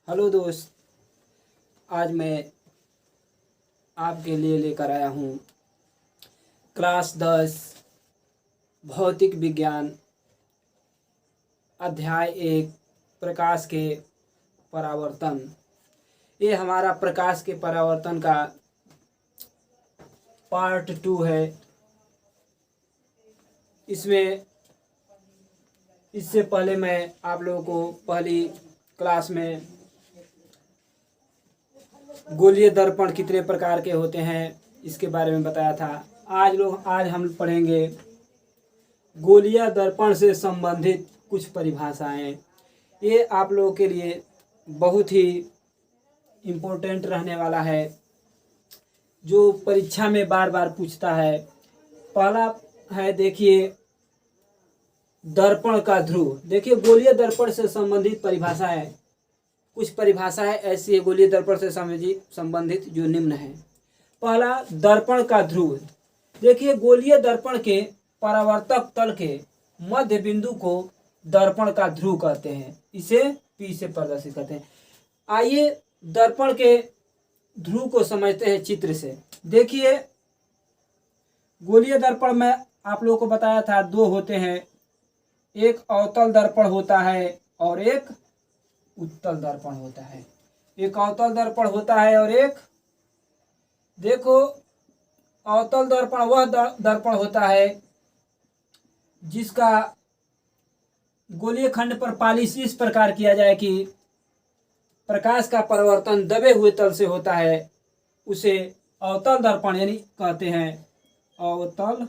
Hello दोस्त, आज मैं आपके लिए लेकर आया हूँ क्लास 10 भौतिक विज्ञान अध्याय 1 प्रकाश के परावर्तन। ये हमारा प्रकाश के परावर्तन का पार्ट 2 है। इससे पहले मैं आप लोगों को पहली क्लास में गोलीय दर्पण कितने प्रकार के होते हैं इसके बारे में बताया था। आज हम पढ़ेंगे गोलीय दर्पण से संबंधित कुछ परिभाषाएं। ये आप लोगों के लिए बहुत ही इम्पोर्टेंट रहने वाला है, जो परीक्षा में बार बार पूछता है। पहला है, देखिए, दर्पण का ध्रुव। देखिए, गोलीय दर्पण से संबंधित परिभाषा है। कुछ परिभाषाएं ऐसी है गोलीय दर्पण से संबंधित जो निम्न है। पहला, दर्पण का ध्रुव। देखिए, गोलीय दर्पण के परावर्तक तल के मध्य बिंदु को दर्पण का ध्रुव कहते हैं। इसे P से प्रदर्शित करते हैं। आइए दर्पण के ध्रुव को समझते हैं चित्र से। देखिए, गोलीय दर्पण में आप लोगों को बताया था दो होते हैं, एक अवतल दर्पण होता है और एक उत्तल दर्पण होता है। एक अवतल दर्पण होता है और एक, देखो, अवतल दर्पण वह दर्पण होता है जिसका गोलीय खंड पर पालिश इस प्रकार किया जाए कि प्रकाश का परावर्तन दबे हुए तल से होता है। उसे अवतल दर्पण यानी कहते हैं। अवतल,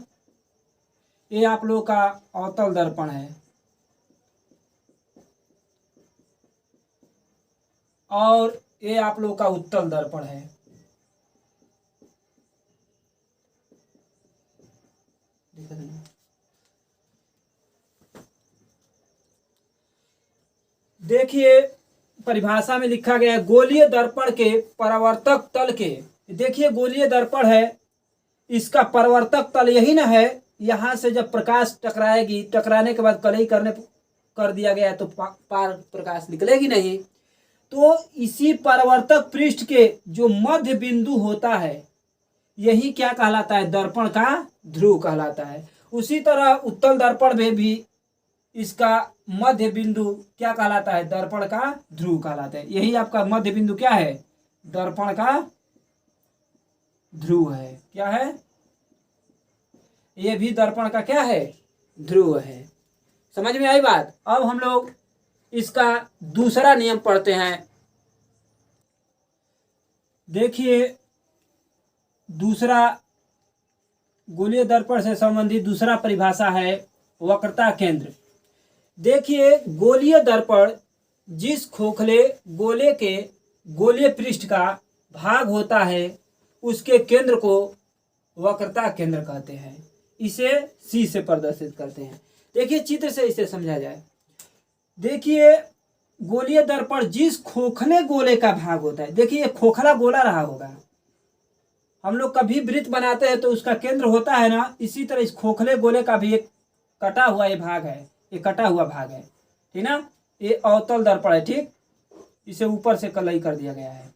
ये आप लोगों का अवतल दर्पण है। और ये आप लोगों का उत्तल दर्पण है। देखिए, परिभाषा में लिखा गया है गोलीय दर्पण के परावर्तक तल के। देखिए, गोलीय दर्पण है, इसका परावर्तक तल यही ना है। यहां से जब प्रकाश टकराएगी, टकराने के बाद कलई कर दिया गया तो पार प्रकाश निकलेगी नहीं। तो इसी परावर्तक पृष्ठ के जो मध्य बिंदु होता है, यही क्या कहलाता है? दर्पण का ध्रुव कहलाता है। उसी तरह उत्तल दर्पण में भी इसका मध्य बिंदु क्या कहलाता है? दर्पण का ध्रुव कहलाता है। यही आपका मध्य बिंदु क्या है? दर्पण का ध्रुव है। क्या है? ये भी दर्पण का क्या है? ध्रुव है। समझ में आई बात? अब हम लोग इसका दूसरा नियम पढ़ते हैं। देखिए, दूसरा गोलीय दर्पण से संबंधित दूसरा परिभाषा है वक्रता केंद्र। देखिए, गोलीय दर्पण जिस खोखले गोले के गोलीय पृष्ठ का भाग होता है, उसके केंद्र को वक्रता केंद्र कहते हैं। इसे C से प्रदर्शित करते हैं। देखिए, चित्र से इसे समझा जाए। देखिए, गोलीय दर्पण जिस खोखले गोले का भाग होता है, देखिए खोखला गोला रहा होगा। हम लोग कभी वृत्त बनाते हैं तो उसका केंद्र होता है ना, इसी तरह इस खोखले गोले का भी एक कटा हुआ ये भाग है। ये कटा हुआ भाग है, ठीक ना? ये अवतल दर्पण है, ठीक। इसे ऊपर से कलई कर दिया गया है।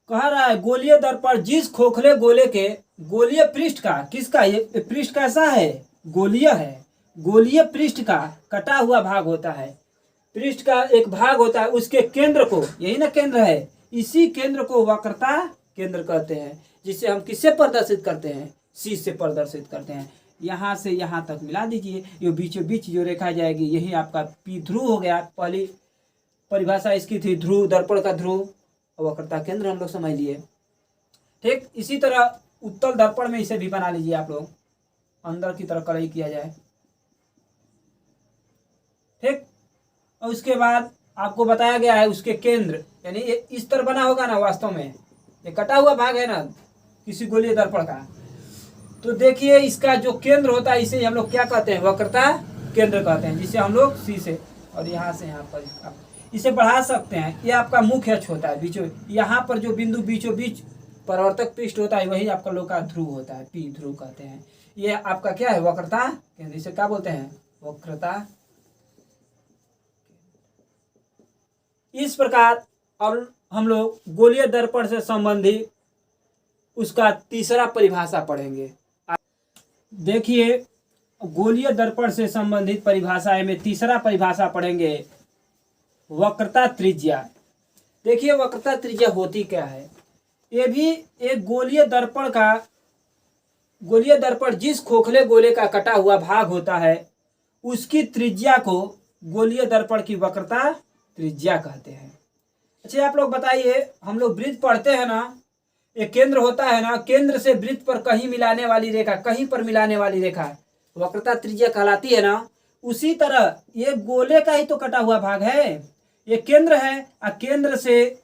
कह रहा है गोलीय दर्पण जिस खोखले गोले के गोलीय पृष्ठ का, किसका? ये पृष्ठ कैसा है? गोलीय है। गोलीय पृष्ठ का कटा हुआ भाग होता है। पृष्ठ का एक भाग होता है, उसके केंद्र को, यही ना केंद्र है, इसी केंद्र को वक्रता केंद्र कहते हैं। जिसे हम किससे प्रदर्शित करते हैं? C से प्रदर्शित करते हैं। यहाँ से यहाँ तक मिला दीजिए, ये बीचों बीच जो रेखा जाएगी, यही आपका P ध्रुव हो गया। पहली परिभाषा इसकी थी ध्रुव, दर्पण का ध्रुव, और वक्रता केंद्र हम लोग समझ लिए, ठीक। इसी तरह उत्तल दर्पण में इसे भी बना लीजिए आप लोग, अंदर की तरफ कलई किया जाए, ठीक। और उसके बाद आपको बताया गया है उसके केंद्र, यानी ये इस तरह बना होगा ना, वास्तव में ये कटा हुआ भाग है ना किसी गोलीय दर्पण का। तो देखिए, इसका जो केंद्र होता है, इसे हम लोग क्या कहते हैं? वक्रता केंद्र कहते हैं। जिसे हम लोग C से और यहाँ से यहाँ पर इसे बढ़ा सकते हैं। ये आपका मुख्य अक्ष होता है। बीचों यहाँ पर जो बिंदु बीचों बीच परावर्तक पृष्ठ होता है, वही आपका लोग का ध्रुव होता है। P ध्रुव कहते हैं। ये आपका क्या है? वक्रता केंद्र। इसे क्या बोलते हैं? वक्रता। इस प्रकार अब हम लोग गोलीय दर्पण से संबंधित उसका तीसरा परिभाषा पढ़ेंगे। देखिए, गोलीय दर्पण से संबंधित परिभाषा में तीसरा परिभाषा पढ़ेंगे, वक्रता त्रिज्या। देखिए, वक्रता त्रिज्या होती क्या है। ये भी एक गोलीय दर्पण जिस खोखले गोले का कटा हुआ भाग होता है उसकी त्रिज्या को गोलीय दर्पण की वक्रता त्रिज्या कहते हैं। अच्छा, आप लोग बताइए, हम लोग वृत्त पढ़ते हैं ना, एक केंद्र होता है ना, केंद्र से वृत्त पर कहीं मिलाने वाली रेखा, कहीं पर मिलाने वाली रेखा वक्रता त्रिज्या कहलाती है ना। उसी तरह ये गोले का ही तो कटा हुआ भाग है, ये केंद्र है और केंद्र से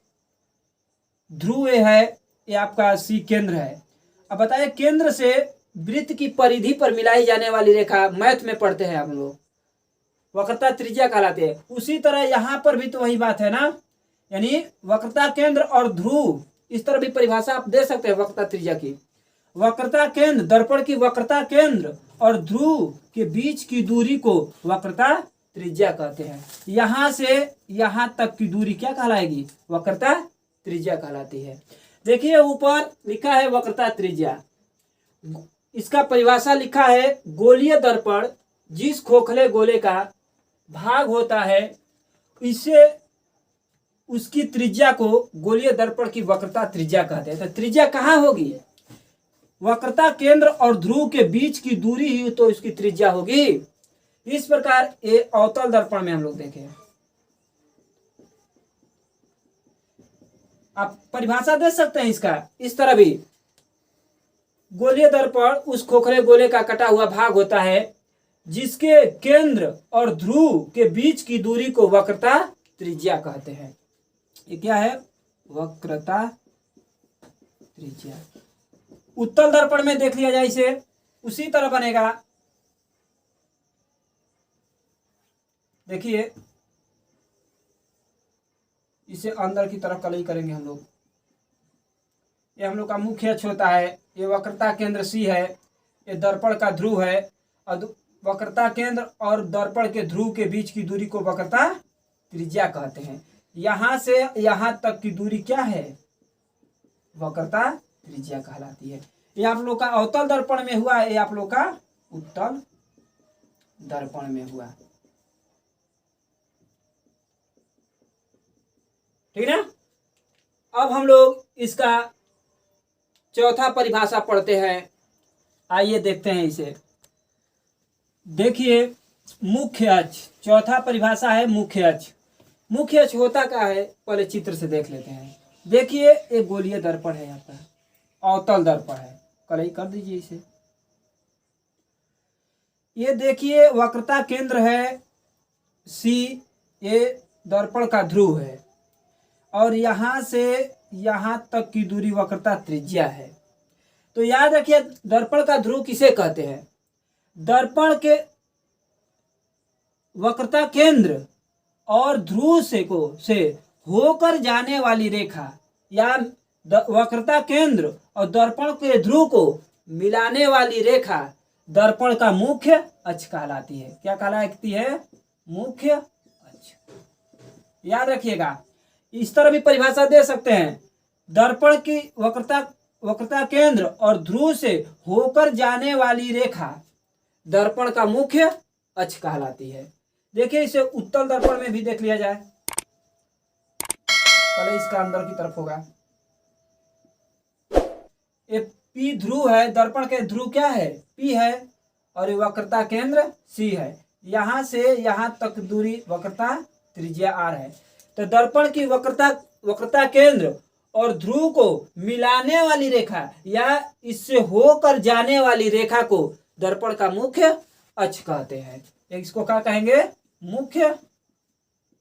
ध्रुव है, ये आपका सी केंद्र है। अब बताइए, केंद्र से वृत्त की परिधि पर मिलाई जाने वाली रेखा मैथ में पढ़ते हैं हम लोग, वक्रता त्रिज्या कहलाते हैं। उसी तरह यहाँ पर भी तो वही बात है ना, यानी वक्रता केंद्र और ध्रुव, इस तरह भी परिभाषा आप दे सकते हैं वक्रता त्रिज्या की। वक्रता केंद्र, दर्पण की वक्रता केंद्र और ध्रुव के बीच की दूरी को वक्रता त्रिज्या कहते हैं। यहां से यहां तक की दूरी क्या कहलाएगी, वक्रता त्रिज्या कहलाती है। देखिए, ऊपर लिखा है वक्रता त्रिज्या, इसका परिभाषा लिखा है, गोलीय दर्पण जिस खोखले गोले का भाग होता है इसे उसकी त्रिज्या को गोलीय दर्पण की वक्रता त्रिज्या कहते हैं। तो त्रिज्या कहाँ होगी, वक्रता केंद्र और ध्रुव के बीच की दूरी ही तो इसकी त्रिज्या होगी। इस प्रकार ये अवतल दर्पण में हम लोग देखें, आप परिभाषा दे सकते हैं इसका इस तरह भी, गोलीय दर्पण उस खोखले गोले का कटा हुआ भाग होता है जिसके केंद्र और ध्रुव के बीच की दूरी को वक्रता त्रिज्या कहते हैं। ये क्या है, वक्रता त्रिज्या। उत्तल दर्पण में देख लिया जाए इसे, उसी तरह बनेगा। देखिए, इसे अंदर की तरफ कलई करेंगे हम लोग। ये हम लोग का मुख्य अक्ष होता है, ये वक्रता केंद्र सी है, ये दर्पण का ध्रुव है, और वक्रता केंद्र और दर्पण के ध्रुव के बीच की दूरी को वक्रता त्रिज्या कहते हैं। यहां से यहां तक की दूरी क्या है, वक्रता त्रिज्या कहलाती है। ये आप लोग का अवतल दर्पण में हुआ, ये आप लोग का उत्तल दर्पण में हुआ। ठीक है ना। अब हम लोग इसका चौथा परिभाषा पढ़ते हैं, आइए देखते हैं इसे। देखिए, मुख्य अक्ष, चौथा परिभाषा है मुख्य अक्ष। मुख्य अक्ष होता क्या है, पहले चित्र से देख लेते हैं। देखिए, एक गोलीय दर्पण है, यहाँ पर अवतल दर्पण है, कलई कर दीजिए इसे। ये देखिए, वक्रता केंद्र है सी, ये दर्पण का ध्रुव है, और यहां से यहां तक की दूरी वक्रता त्रिज्या है। तो याद रखिए, दर्पण का ध्रुव किसे कहते हैं, दर्पण के वक्रता केंद्र और ध्रुव से होकर जाने वाली रेखा, या वक्रता केंद्र और दर्पण के ध्रुव को मिलाने वाली रेखा दर्पण का मुख्य अक्ष कहलाती है। क्या कहलाती है, मुख्य अक्ष। याद रखिएगा, इस तरह भी परिभाषा दे सकते हैं, दर्पण की वक्रता केंद्र और ध्रुव से होकर जाने वाली रेखा दर्पण का मुख्य अक्ष कहलाती है। देखिए, इसे उत्तल दर्पण में भी देख लिया जाए, पहले इसका अंदर की तरफ होगा। ये पी ध्रुव है, दर्पण के ध्रुव क्या है, पी है, और ये वक्रता केंद्र सी है। यहां से यहां तक दूरी वक्रता त्रिज्या आर है। तो दर्पण की वक्रता केंद्र और ध्रुव को मिलाने वाली रेखा या इससे होकर जाने वाली रेखा को दर्पण का मुख्य अक्ष कहते हैं। इसको क्या कहेंगे, मुख्य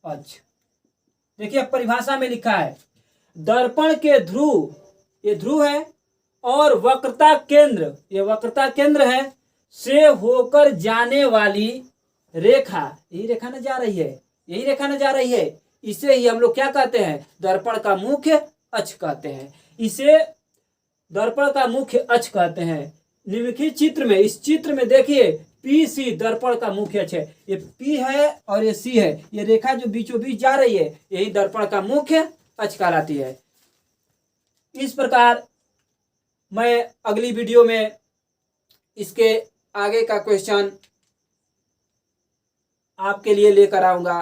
अक्ष। देखिए, परिभाषा में लिखा है, दर्पण के ध्रुव, ये ध्रुव है, और वक्रता केंद्र, ये वक्रता केंद्र है, से होकर जाने वाली रेखा, यही रेखा न जा रही है, यही रेखा न जा रही है, इसे ही हम लोग क्या कहते हैं, दर्पण का मुख्य अक्ष कहते हैं। इसे दर्पण का मुख्य अक्ष कहते हैं। निम्नलिखित चित्र में, इस चित्र में देखिए पी सी दर्पण का मुख्य अक्ष है। ये पी है और ये सी है, ये रेखा जो बीचों बीच जा रही है यही दर्पण का मुख्य अक्ष कहलाती है। इस प्रकार मैं अगली वीडियो में इसके आगे का क्वेश्चन आपके लिए लेकर आऊंगा।